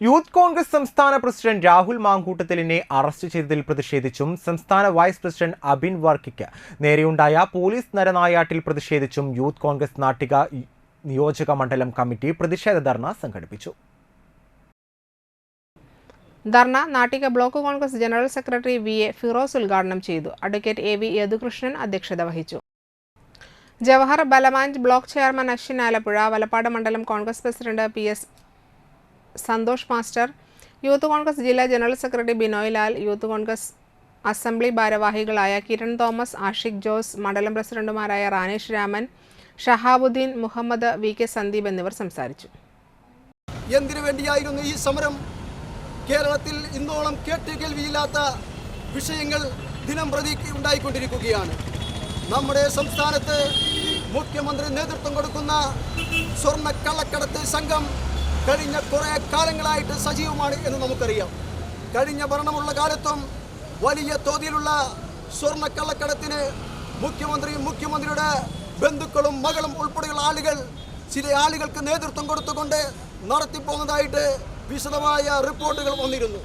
Youth Congress സംസ്ഥാന president Rahul മാങ്കൂട്ടത്തിലിനെ arrest ചെയ്തതിൽ പ്രതിഷേധിച്ചും സംസ്ഥാന വൈസ് പ്രസിഡന്റ് അബിൻ വർക്കിക്ക് നേരെയുണ്ടായ പോലീസ് നരനായാട്ടിൽ പ്രതിഷേധിച്ചും യൂത്ത് കോൺഗ്രസ് നാട്ടിക നിയോജക മണ്ഡലം കമ്മിറ്റി പ്രതിഷേധ ധർണ സംഘടിപ്പിച്ചു. Dharna Nattika block Congress general secretary V A. Firoz ഉദ്ഘാടനം ചെയ്തു. Advocate A V. യദുകൃഷ്ണൻ അധ്യക്ഷത വഹിച്ചു. ജവഹർ ബലമാഞ്ച് ബ്ലോക്ക് ചെയർമാൻ അശ്വിൻ ആലപ്പുഴ, വലപ്പാട് മണ്ഡലം Congress president P S. Santhosh master, youth Congress ജില്ലാ general secretary Binoy Lal, youth Congress assembly ഭാരവാഹികളായ കിരൺ തോമസ്, ആഷിഖ് ജോസ്, മണ്ഡലം പ്രസിഡന്റുമാരായ റാനേഷ് രാമൻ, ഷഹാബുദ്ദീൻ, മുഹമ്മദ്, വി.കെ. സന്ദീപ് എന്നിവർ സംസാരിച്ചു. എന്തിനു വേണ്ടിയായിരുന്നു ഈ സമരം? കേരളത്തിൽ ഇന്നോളം കേട്ടുകേൾവിയില്ലാത്ത വിഷയങ്ങൾ ദിനം പ്രതി ഉണ്ടായിക്കൊണ്ടിരിക്കുകയാണ്. നമ്മുടെ സംസ്ഥാനത്ത് മുഖ്യമന്ത്രി നേതൃത്വം കൊടുക്കുന്ന സ്വർണ്ണ കള്ളക്കടത്ത് സംഘം കഴിഞ്ഞ കുറേ കാലങ്ങളായിട്ട് സജീവമാണ് എന്ന് നമുക്കറിയാം. കഴിഞ്ഞ ഭരണമുള്ള കാലത്തും വലിയ തോതിലുള്ള സ്വർണ്ണ കള്ളക്കടത്തിന് മുഖ്യമന്ത്രിയുടെ ബന്ധുക്കളും മകളും ഉൾപ്പെടെയുള്ള ആളുകൾ ചില ആളുകൾക്ക് നേതൃത്വം കൊടുത്തുകൊണ്ട് നടത്തിപ്പോകുന്നതായിട്ട് വിശദമായ റിപ്പോർട്ടുകൾ വന്നിരുന്നു.